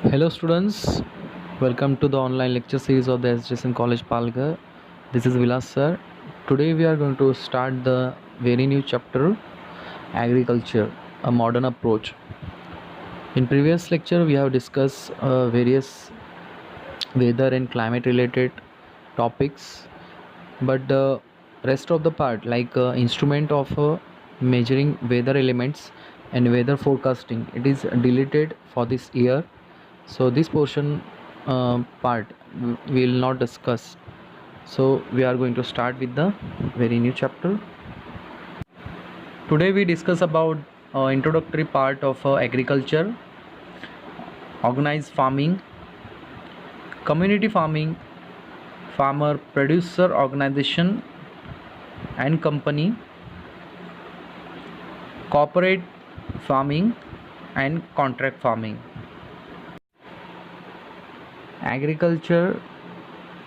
Hello students, welcome to the online lecture series of the SJSN College Palghar. This is Vilas sir. Today we are going to start the very new chapter, Agriculture, a modern approach. In previous lecture we have discussed various weather and climate related topics, but the rest of the part like instrument of measuring weather elements and weather forecasting, it is deleted for this year. So this portion part we will not discuss. So we are going to start with the very new chapter. Today we discuss about introductory part of agriculture, organized farming, community farming, farmer producer organization and company, corporate farming and contract farming. Agriculture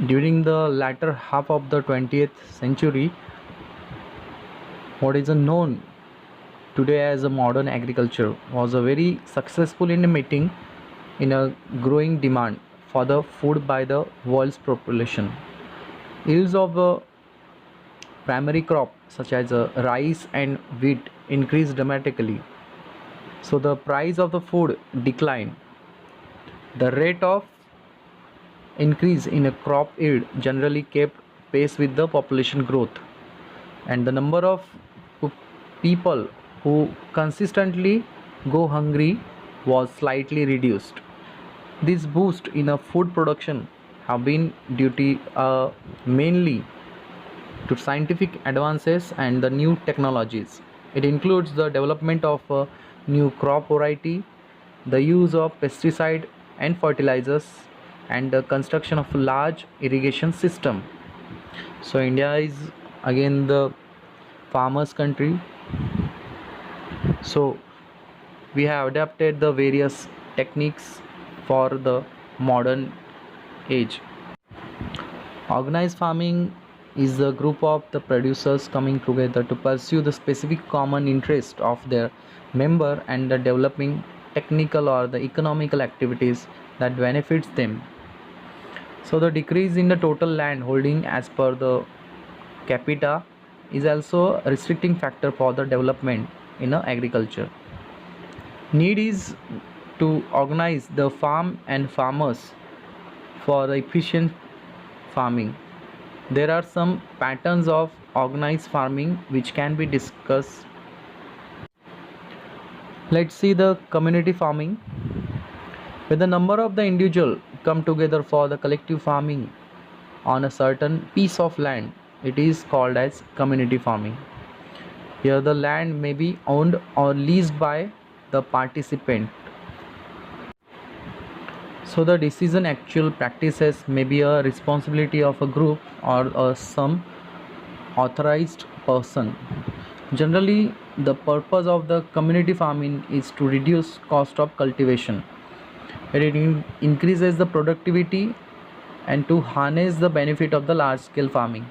during the latter half of the 20th century, what is known today as a modern agriculture, was a very successful in meeting in a growing demand for the food by the world's population. Yields of the primary crop such as rice and wheat increased dramatically, so the price of the food declined. The rate of increase in a crop yield generally kept pace with the population growth, and the number of people who consistently go hungry was slightly reduced. This boost in a food production have been due to mainly to scientific advances and the new technologies. It includes the development of a new crop variety, the use of pesticide and fertilizers, and the construction of a large irrigation system. So India is again the farmers country. So we have adapted the various techniques for the modern age. Organized farming is a group of the producers coming together to pursue the specific common interest of their member and the developing technical or the economical activities that benefits them. So the decrease in the total land holding as per the capita is also a restricting factor for the development in agriculture. Need is to organize the farm and farmers for the efficient farming. There are some patterns of organized farming which can be discussed. Let's see the community farming. When the number of the individual come together for the collective farming on a certain piece of land, it is called as community farming. Here the land may be owned or leased by the participant. So the decision actual practices may be a responsibility of a group or some authorized person. Generally, the purpose of the community farming is to reduce cost of cultivation. It increases the productivity and to harness the benefit of the large scale farming.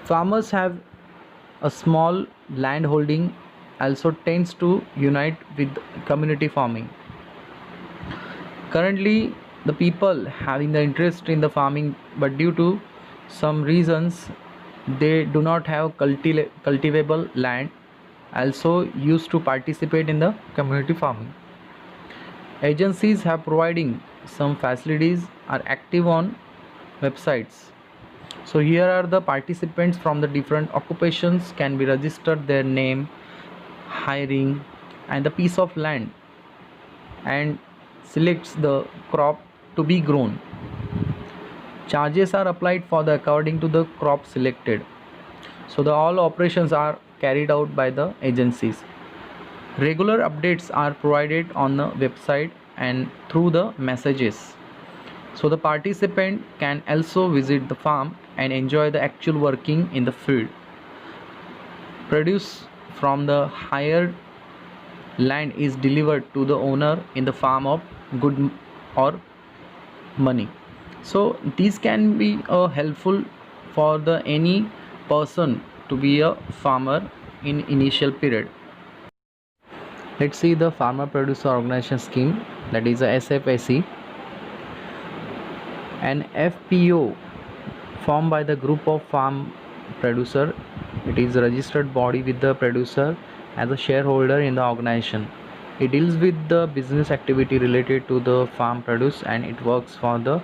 Farmers have a small land holding also tends to unite with community farming. Currently, the people having the interest in the farming, but due to some reasons they do not have cultivable land, also used to participate in the community farming. Agencies have providing some facilities are active on websites. So here are the participants from the different occupations can be registered their name, hiring and the piece of land, and selects the crop to be grown. Charges are applied for the according to the crop selected. So the all operations are carried out by the agencies. Regular updates are provided on the website and through the messages. So the participant can also visit the farm and enjoy the actual working in the field. Produce from the hired land is delivered to the owner in the form of good or money. So these can be helpful for the any person to be a farmer in initial period. Let's see the Farmer Producer Organization Scheme, that is a SFSE, an FPO formed by the group of farm producer. It is a registered body with the producer as a shareholder in the organization. It deals with the business activity related to the farm produce, and it works for the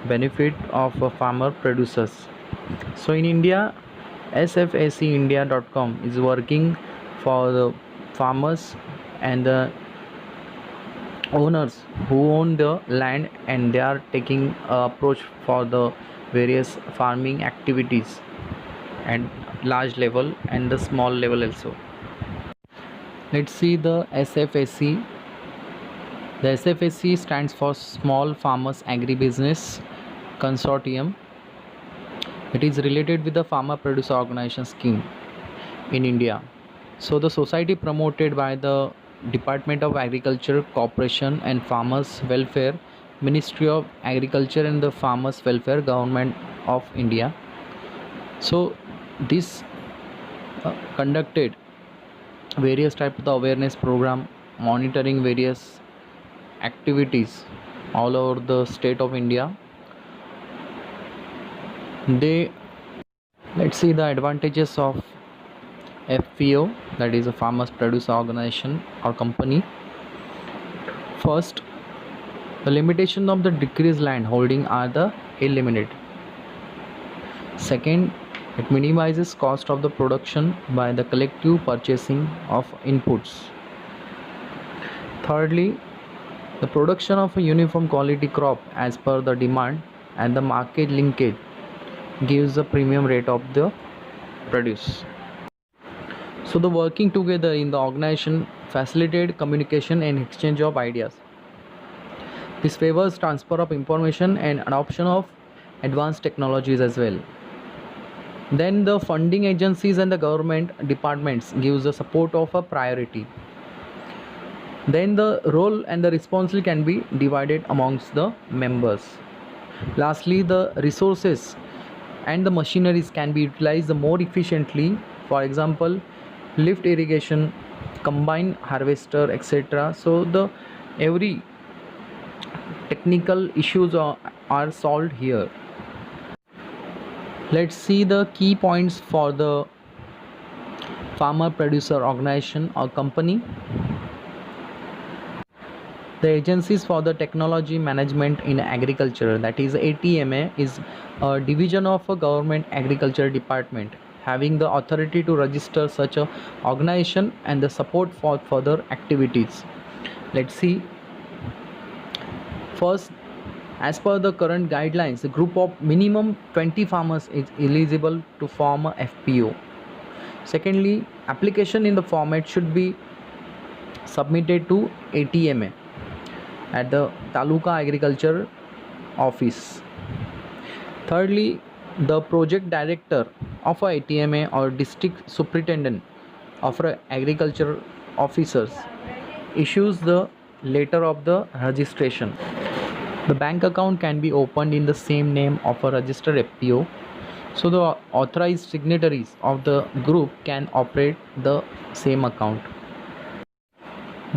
benefit of farmer producers. So in India, sfseindia.com is working for the farmers and the owners who own the land, and they are taking approach for the various farming activities and large level and the small level also. Let's see the SFSC. The SFSC stands for Small Farmers Agribusiness Consortium. It is related with the Farmer Producer Organization Scheme in India. So the society promoted by the Department of Agriculture, Cooperation and Farmers Welfare, Ministry of Agriculture and the Farmers Welfare, Government of India. So this conducted various types of awareness program, monitoring various activities all over the state of India. Let's see the advantages of FPO, that is a Farmers Producer Organization or company. First, the limitation of the decreased land holding are the eliminated. Second, it minimizes cost of the production by the collective purchasing of inputs. Thirdly, the production of a uniform quality crop as per the demand and the market linkage gives the premium rate of the produce. So the working together in the organization facilitated communication and exchange of ideas. This favors transfer of information and adoption of advanced technologies as well. Then the funding agencies and the government departments gives the support of a priority. Then the role and the responsibility can be divided amongst the members. Lastly, the resources and the machineries can be utilized more efficiently. For example, lift irrigation, combine harvester, etc. So the every technical issues are solved here. Let's see the key points for the Farmer Producer Organization or company. The agencies for the technology management in agriculture, that is ATMA, is a division of a government agriculture department having the authority to register such a organization and the support for further activities. Let's see. First, as per the current guidelines, a group of minimum 20 farmers is eligible to form a FPO. Secondly, application in the format should be submitted to ATMA at the Taluka Agriculture Office. Thirdly, the project director of a ATMA or district superintendent of a agriculture officers issues the letter of the registration. The bank account can be opened in the same name of a registered FPO. So the authorized signatories of the group can operate the same account.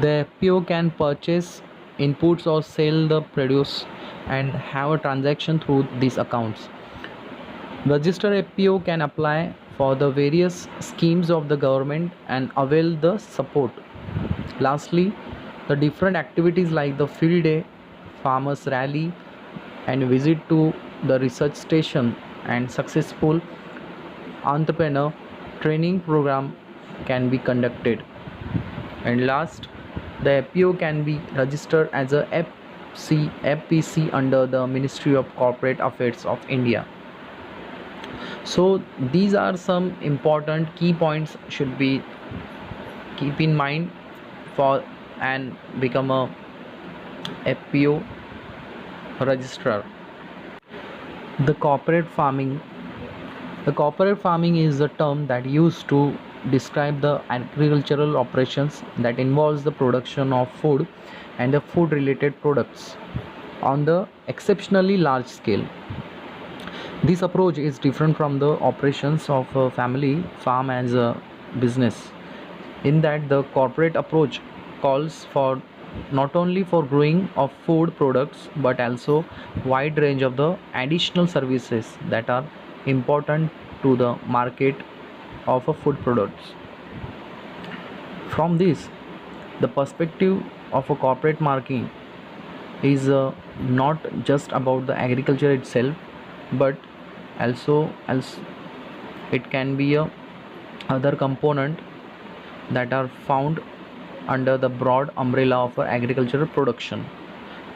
The FPO can purchase inputs or sell the produce and have a transaction through these accounts. Registered FPO can apply for the various schemes of the government and avail the support. Lastly, the different activities like the field day, farmers rally and visit to the research station and successful entrepreneur training program can be conducted. And last, the FPO can be registered as a FPC under the Ministry of Corporate Affairs of India. So these are some important key points should be keep in mind for and become a FPO registrar. The corporate farming is the term that used to describe the agricultural operations that involves the production of food and the food related products on the exceptionally large scale. This approach is different from the operations of a family farm as a business, in that the corporate approach calls for not only for growing of food products but also wide range of the additional services that are important to the market of a food products. From this, the perspective of a corporate marketing is not just about the agriculture itself, but also else it can be a other component that are found under the broad umbrella of agricultural production,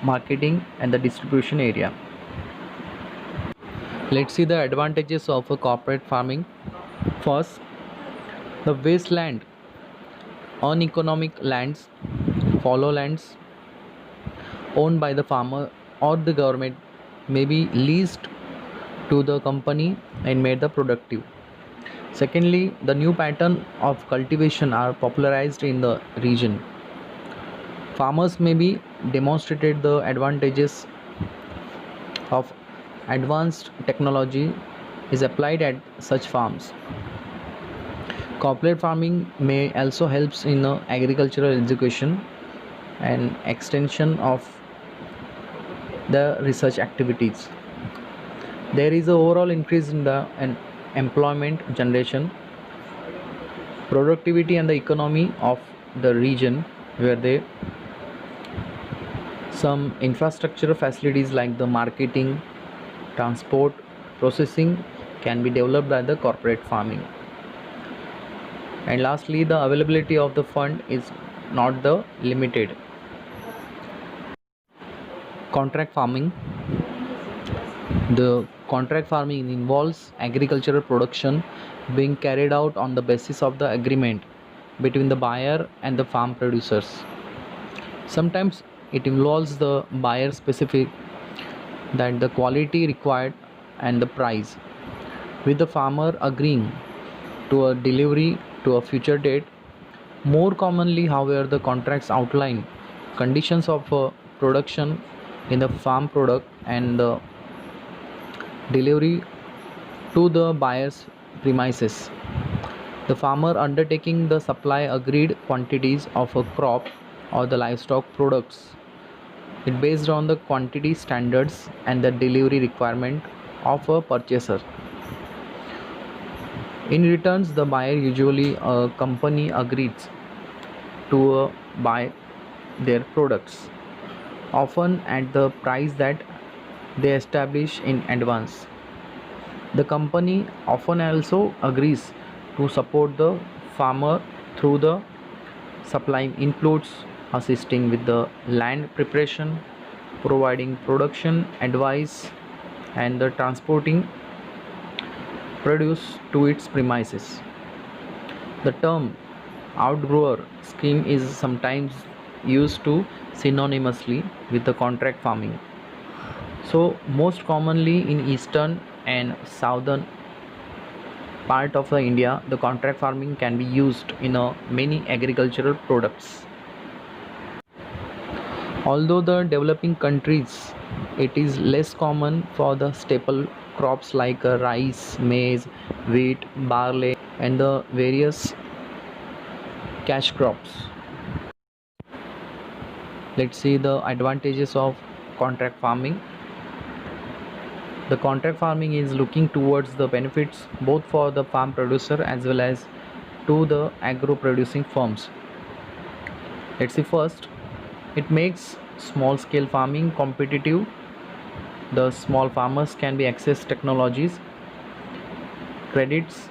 marketing and the distribution area. Let's see the advantages of a corporate farming. First, the wasteland, uneconomic lands, fallow lands owned by the farmer or the government may be leased to the company and made the productive. Secondly, the new pattern of cultivation are popularized in the region. Farmers may be demonstrated the advantages of advanced technology is applied at such farms. Corporate farming may also helps in agricultural education and extension of the research activities. There is a overall increase in the employment generation, productivity and the economy of the region where they some infrastructure facilities like the marketing, transport, processing can be developed by the corporate farming. And lastly, the availability of the fund is not the limited. Contract farming. The contract farming involves agricultural production being carried out on the basis of the agreement between the buyer and the farm producers. Sometimes it involves the buyer specific that the quality required and the price, with the farmer agreeing to a delivery to a future date. More commonly, however, the contracts outline conditions of production in the farm product and the delivery to the buyer's premises. The farmer undertaking the supply agreed quantities of a crop or the livestock products. It based on the quantity standards and the delivery requirement of a purchaser. In returns, the buyer usually a company agrees to buy their products, often at the price that they establish in advance. The company often also agrees to support the farmer through the supplying inputs, assisting with the land preparation, providing production advice, and the transporting produce to its premises. The term outgrower scheme is sometimes used to synonymously with the contract farming. So, most commonly in eastern and southern part of India, the contract farming can be used in many agricultural products. Although the developing countries, it is less common for the staple crops like rice, maize, wheat, barley, and the various cash crops. Let's see the advantages of contract farming. The contract farming is looking towards the benefits both for the farm producer as well as to the agro producing firms. Let's see first, it makes small scale farming competitive. The small farmers can be access technologies, credits,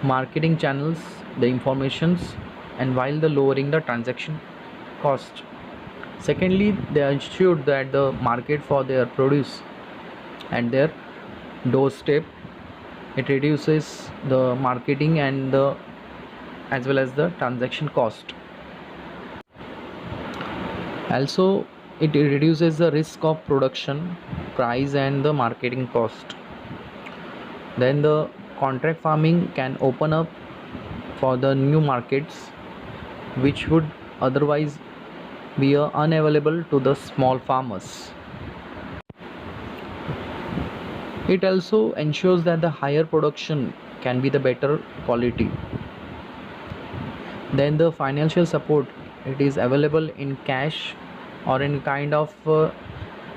marketing channels, the informations, and while the lowering the transaction cost. Secondly, they ensure that the market for their produce at their doorstep. It reduces the marketing and the as well as the transaction cost. Also, it reduces the risk of production, price, and the marketing cost. Then the contract farming can open up for the new markets which would otherwise be unavailable to the small farmers. It also ensures that the higher production can be the better quality. Then the financial support It is available in cash or in kind of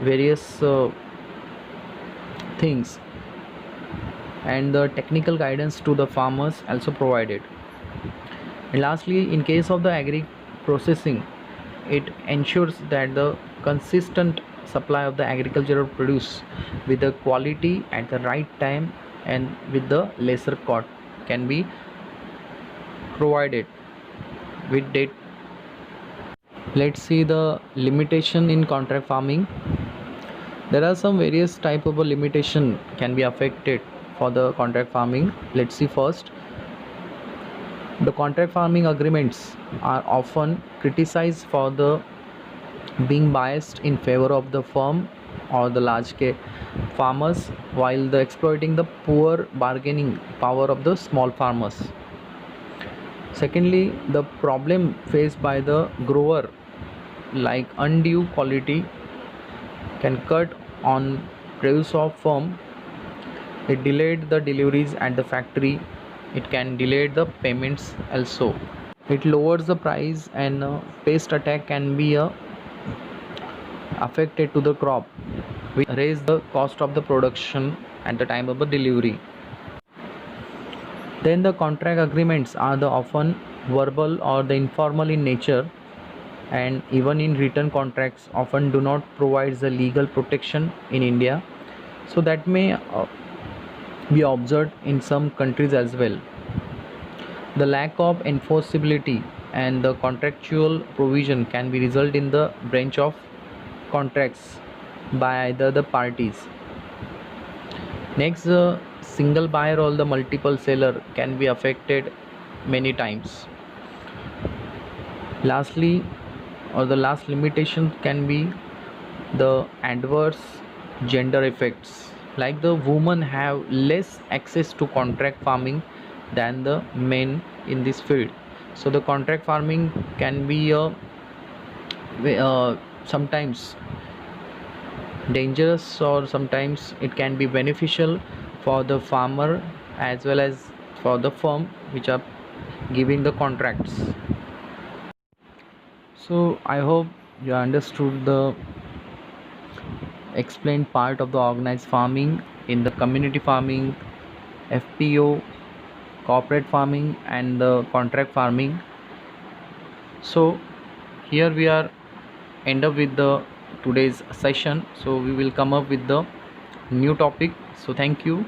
various things, and the technical guidance to the farmers also provided. And lastly, in case of the agri processing, it ensures that the consistent supply of the agricultural produce with the quality at the right time and with the lesser cost can be provided with date. Let's see the limitation in contract farming. There are some various type of a limitation can be affected for the contract farming. Let's see first. The contract farming agreements are often criticized for the being biased in favor of the firm or the large scale farmers, while the exploiting the poor bargaining power of the small farmers. Secondly, the problem faced by the grower, like undue quality, can cut on produce of firm. It delayed the deliveries at the factory. It can delay the payments also. It lowers the price, and pest attack can be affected to the crop, which raise the cost of the production at the time of the delivery. Then the contract agreements are the often verbal or the informal in nature, and even in written contracts often do not provide the legal protection in India. So that may be observed in some countries as well. The lack of enforceability and the contractual provision can be result in the breach of contracts by either the parties. Next, the single buyer or the multiple seller can be affected many times. Lastly, or the last limitation can be the adverse gender effects, like the women have less access to contract farming than the men in this field. So the contract farming can be sometimes dangerous, or sometimes it can be beneficial for the farmer as well as for the firm which are giving the contracts. So I hope you understood the explained part of the organized farming in the community farming, FPO, corporate farming, and the contract farming. So here we are end up with the today's session. So we will come up with the new topic. So thank you.